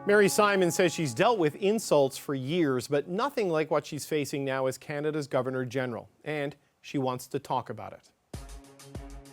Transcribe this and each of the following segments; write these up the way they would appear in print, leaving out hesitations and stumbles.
Mary Simon says she's dealt with insults for years, but nothing like what she's facing now as Canada's Governor General, and she wants to talk about it.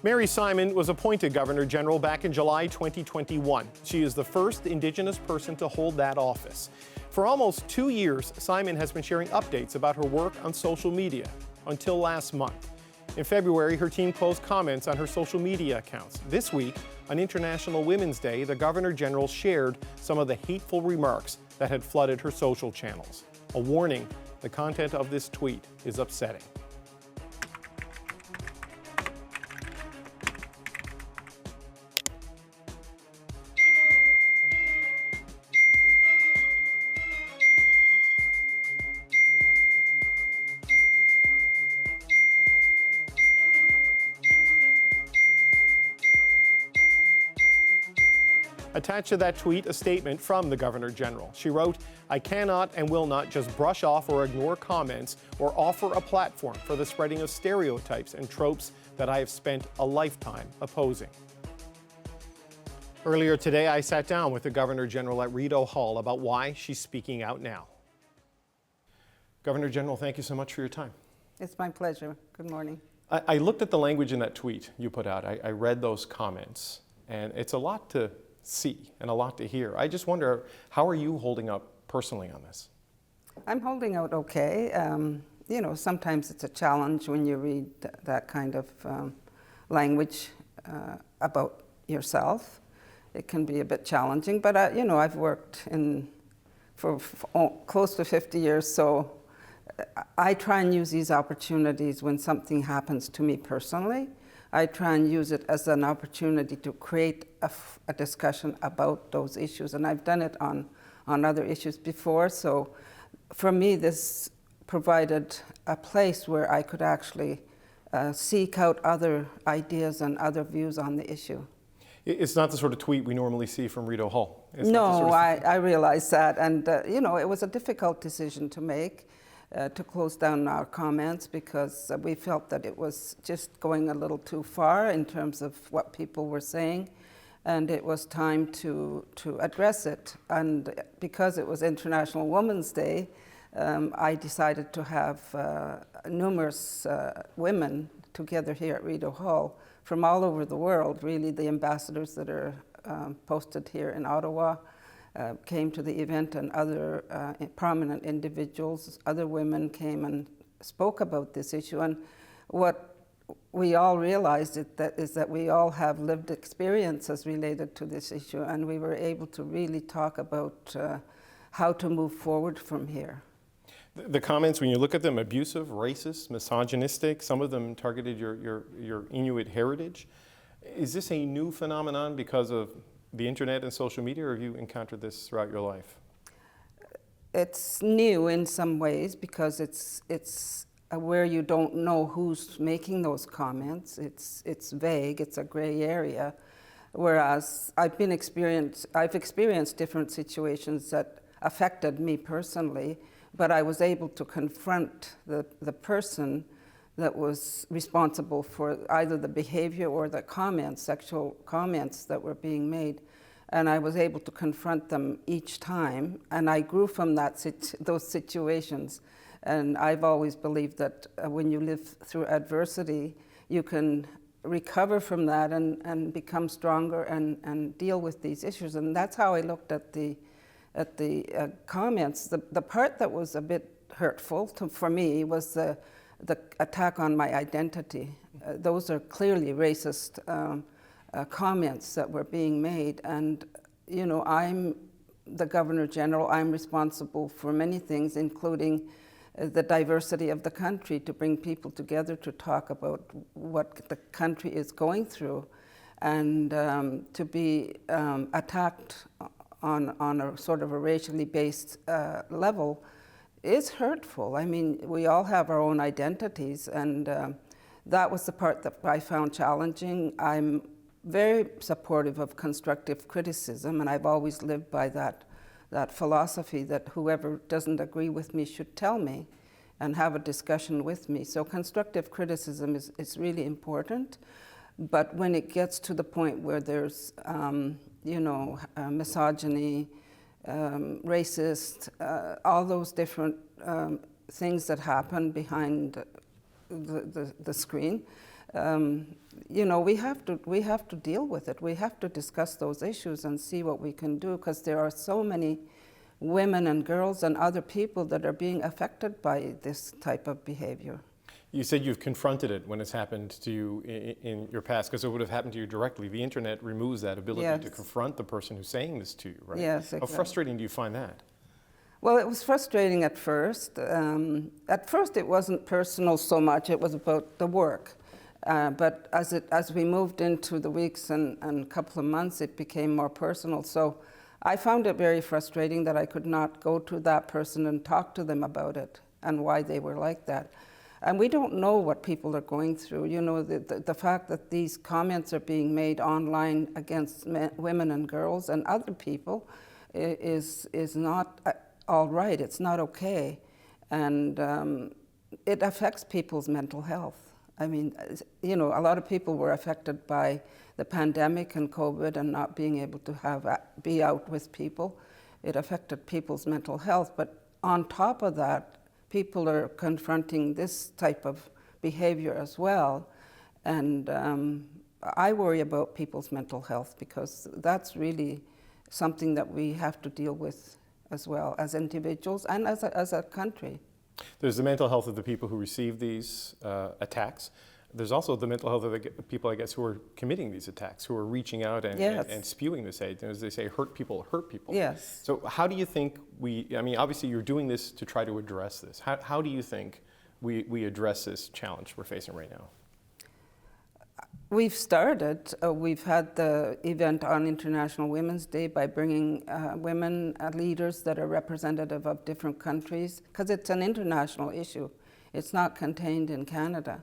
Mary Simon was appointed Governor General back in July 2021. She is the first Indigenous person to hold that office. For almost 2 years, Simon has been sharing updates about her work on social media, until last month. In February, her team closed comments on her social media accounts. This week, on International Women's Day, the Governor General shared some of the hateful remarks that had flooded her social channels. A warning, the content of this tweet is upsetting. Attached to that tweet, a statement from the Governor General. She wrote, "I cannot and will not just brush off or ignore comments or offer a platform for the spreading of stereotypes and tropes that I have spent a lifetime opposing." Earlier today, I sat down with the Governor General at Rideau Hall about why she's speaking out now. Governor General, thank you so much for your time. It's my pleasure. Good morning. I looked at the language in that tweet you put out. I read those comments, and it's a lot to see and a lot to hear. I just wonder, how are you holding up personally on this? I'm holding out okay. You know, sometimes it's a challenge when you read that kind of language about yourself. It can be a bit challenging, but you know, I've worked for close to 50 years, so I try and use these opportunities when something happens to me personally. I try and use it as an opportunity to create a discussion about those issues, and I've done it on other issues before. So for me, this provided a place where I could actually seek out other ideas and other views on the issue. It's not the sort of tweet we normally see from Rideau Hall. No, I realize that, and you know, it was a difficult decision to make. To close down our comments because we felt that it was just going a little too far in terms of what people were saying, and it was time to address it. And because it was International Women's Day, I decided to have numerous women together here at Rideau Hall from all over the world. Really, the ambassadors that are posted here in Ottawa came to the event, and other prominent individuals, other women came and spoke about this issue. And what we all realized is that we all have lived experiences related to this issue, and we were able to really talk about how to move forward from here. The comments, when you look at them, abusive, racist, misogynistic, some of them targeted your Inuit heritage. Is this a new phenomenon because of the internet and social media, or have you encountered this throughout your life? It's new in some ways because it's where you don't know who's making those comments. It's vague, it's a gray area. Whereas I've experienced different situations that affected me personally, but I was able to confront the person that was responsible for either the behavior or the comments, sexual comments that were being made. And I was able to confront them each time, and I grew from those situations. And I've always believed that when you live through adversity, you can recover from that and become stronger and deal with these issues. And that's how I looked at the comments. The part that was a bit hurtful for me was the attack on my identity. Those are clearly racist comments that were being made. And, you know, I'm the Governor General. I'm responsible for many things, including the diversity of the country, to bring people together to talk about what the country is going through. And to be attacked on a sort of a racially based level is hurtful. I mean, we all have our own identities, and that was the part that I found challenging. I'm very supportive of constructive criticism, and I've always lived by that philosophy that whoever doesn't agree with me should tell me and have a discussion with me. So constructive criticism is really important, but when it gets to the point where there's misogyny, racist, all those different things that happen behind the screen. You know, we have to deal with it. We have to discuss those issues and see what we can do, because there are so many women and girls and other people that are being affected by this type of behavior. You said you've confronted it when it's happened to you in your past, because it would have happened to you directly. The internet removes that ability to confront the person who's saying this to you, right? Yes, exactly. How frustrating do you find that? Well, it was frustrating at first. At first it wasn't personal so much, it was about the work. But as we moved into the weeks and couple of months, it became more personal. So I found it very frustrating that I could not go to that person and talk to them about it and why they were like that. And we don't know what people are going through. You know, the fact that these comments are being made online against women and girls and other people is not all right. It's not okay. And it affects people's mental health. I mean, you know, a lot of people were affected by the pandemic and COVID and not being able to be out with people. It affected people's mental health. But on top of that, people are confronting this type of behavior as well. And I worry about people's mental health, because that's really something that we have to deal with as well as individuals and as a country. There's the mental health of the people who receive these attacks. There's also the mental health of the people, I guess, who are committing these attacks, who are reaching out and spewing this hate. And as they say, hurt people hurt people. Yes. So how do you think I mean, obviously you're doing this to try to address this. How do you think we address this challenge we're facing right now? We've started. We've had the event on International Women's Day by bringing women leaders that are representative of different countries, because it's an international issue. It's not contained in Canada.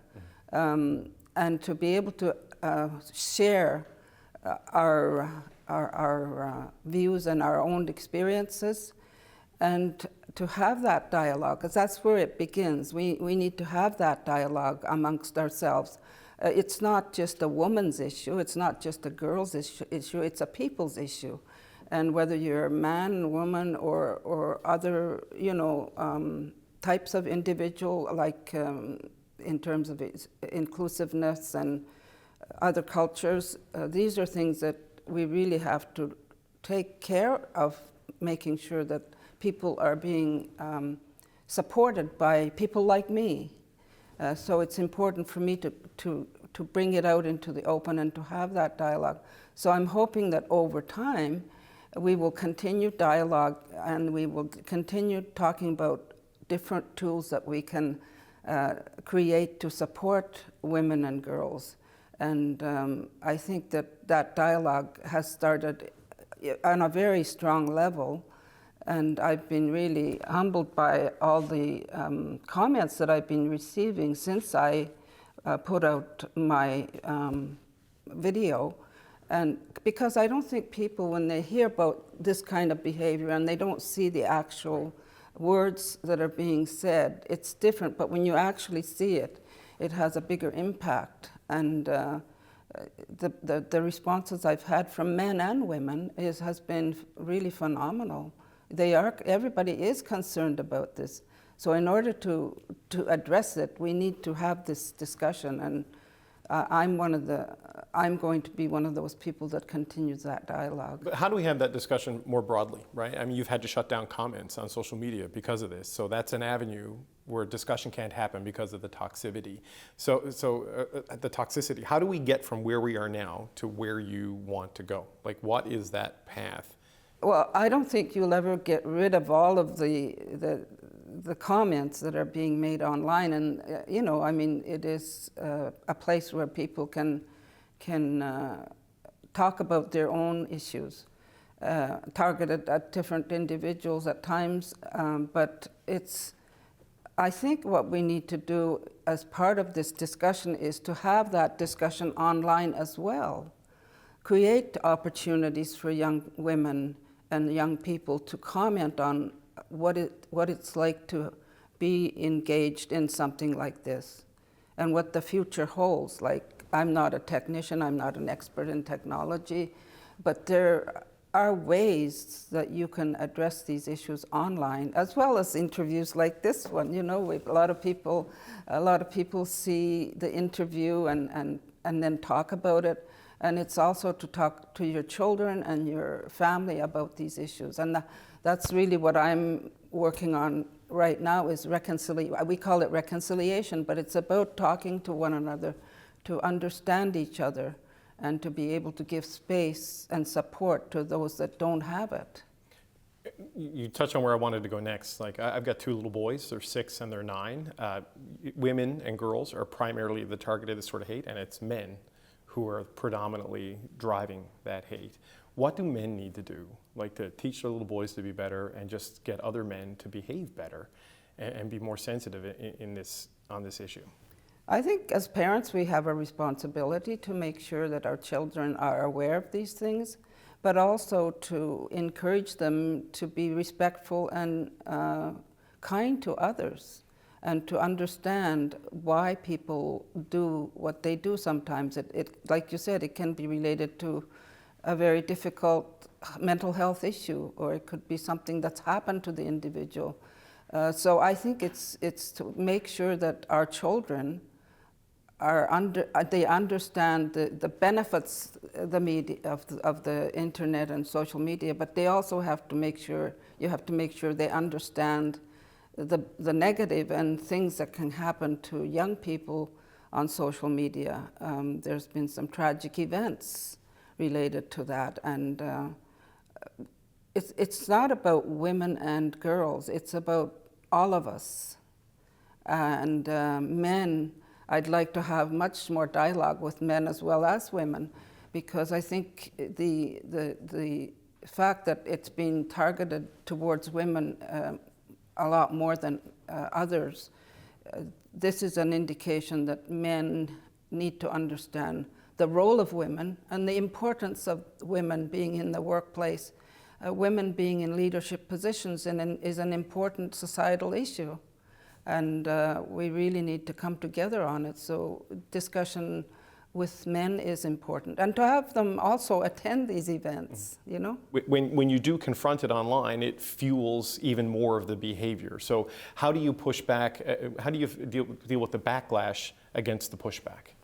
Mm-hmm. And to be able to share our views and our own experiences, and to have that dialogue, because that's where it begins. We need to have that dialogue amongst ourselves. It's not just a woman's issue, it's not just a girl's issue, it's a people's issue. And whether you're a man, woman, or other, you know, types of individual, like in terms of inclusiveness and other cultures, these are things that we really have to take care of, making sure that people are being supported by people like me. So it's important for me to bring it out into the open and to have that dialogue. So I'm hoping that over time we will continue dialogue, and we will continue talking about different tools that we can create to support women and girls. And I think that dialogue has started on a very strong level. And I've been really humbled by all the comments that I've been receiving since I put out my video. And because I don't think people, when they hear about this kind of behavior and they don't see the actual words that are being said, it's different. But when you actually see it, it has a bigger impact. And the responses I've had from men and women has been really phenomenal. Everybody is concerned about this. So in order to address it, we need to have this discussion, and I'm going to be one of those people that continues that dialogue. But how do we have that discussion more broadly, right? I mean, you've had to shut down comments on social media because of this. So that's an avenue where discussion can't happen because of the toxicity. So the toxicity, how do we get from where we are now to where you want to go? Like, what is that path? Well, I don't think you'll ever get rid of all of the comments that are being made online, and you know, I mean, it is a place where people can talk about their own issues, targeted at different individuals at times. But I think what we need to do as part of this discussion is to have that discussion online as well. Create opportunities for young women and young people to comment on what it's like to be engaged in something like this and what the future holds. Like, I'm not a technician, I'm not an expert in technology, but there are ways that you can address these issues online, as well as interviews like this one. You know, a lot of people see the interview and then talk about it. And it's also to talk to your children and your family about these issues. And that's really what I'm working on right now, is reconciliation. We call it reconciliation, but it's about talking to one another, to understand each other, and to be able to give space and support to those that don't have it. You touched on where I wanted to go next. Like, I've got two little boys, they're 6 and they're 9. Women and girls are primarily the target of this sort of hate, and it's men who are predominantly driving that hate. What do men need to do, like to teach their little boys to be better and just get other men to behave better and be more sensitive on this issue? I think as parents we have a responsibility to make sure that our children are aware of these things, but also to encourage them to be respectful and kind to others, and to understand why people do what they do sometimes. It, like you said, it can be related to a very difficult mental health issue, or it could be something that's happened to the individual. So I think it's to make sure that our children they understand the benefits of the internet and social media, but they also have to make sure they understand the negative and things that can happen to young people on social media. There's been some tragic events related to that, and it's not about women and girls, it's about all of us. And men, I'd like to have much more dialogue with men as well as women, because I think the fact that it's being targeted towards women a lot more than others, this is an indication that men need to understand the role of women and the importance of women being in the workplace. Women being in leadership positions is an important societal issue. And we really need to come together on it. So discussion with men is important. And to have them also attend these events, you know? When you do confront it online, it fuels even more of the behavior. So how do you push back, how do you deal with the backlash against the pushback?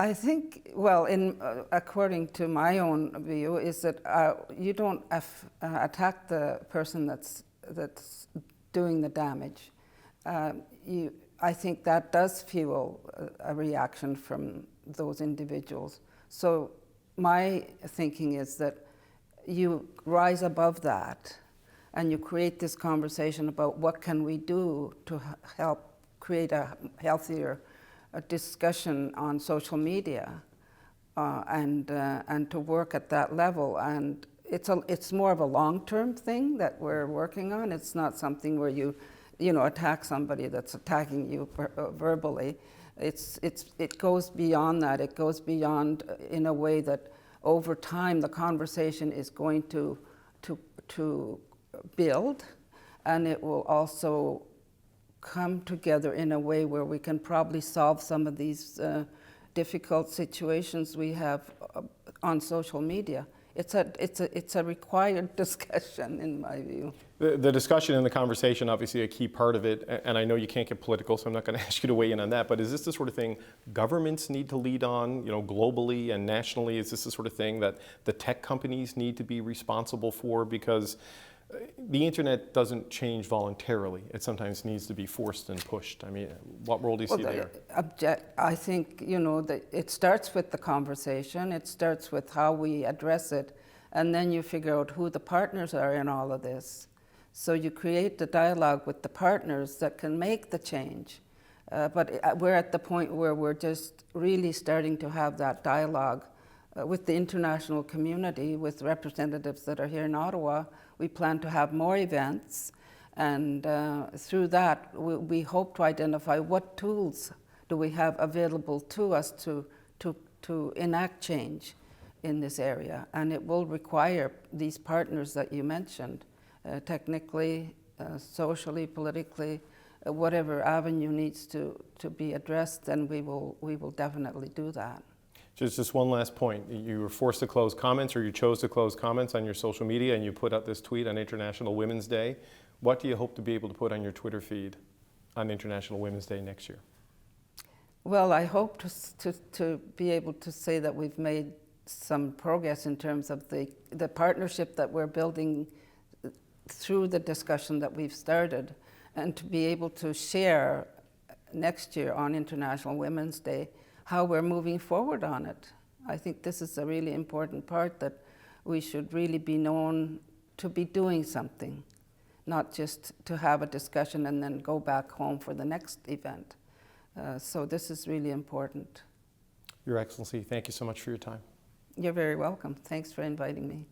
I think, well, according to my own view, is that you don't attack the person that's doing the damage. I think that does fuel a reaction from those individuals. So my thinking is that you rise above that and you create this conversation about what can we do to help create a healthier discussion on social media, and to work at that level. And it's more of a long-term thing that we're working on. It's not something where you attack somebody that's attacking you verbally. It goes beyond that. It goes beyond in a way that over time the conversation is going to build, and it will also come together in a way where we can probably solve some of these difficult situations we have on social media. It's a required discussion, in my view. The discussion and the conversation, obviously a key part of it, and I know you can't get political, so I'm not going to ask you to weigh in on that, but is this the sort of thing governments need to lead on, globally and nationally? Is this the sort of thing that the tech companies need to be responsible for? Because the internet doesn't change voluntarily. It sometimes needs to be forced and pushed. I mean, what role do you see there? I think, that it starts with the conversation. It starts with how we address it. And then you figure out who the partners are in all of this. So you create the dialogue with the partners that can make the change. But we're at the point where we're just really starting to have that dialogue with the international community, with representatives that are here in Ottawa. We plan to have more events, and through that we hope to identify what tools do we have available to us to enact change in this area. And it will require these partners that you mentioned, technically, socially, politically, whatever avenue needs to be addressed, then we will definitely do that. Just one last point. You were forced to close comments, or you chose to close comments on your social media, and you put out this tweet on International Women's Day. What do you hope to be able to put on your Twitter feed on International Women's Day next year? Well, I hope to be able to say that we've made some progress in terms of the partnership that we're building through the discussion that we've started, and to be able to share next year on International Women's Day how we're moving forward on it. I think this is a really important part, that we should really be known to be doing something, not just to have a discussion and then go back home for the next event. So this is really important. Your Excellency, thank you so much for your time. You're very welcome. Thanks for inviting me.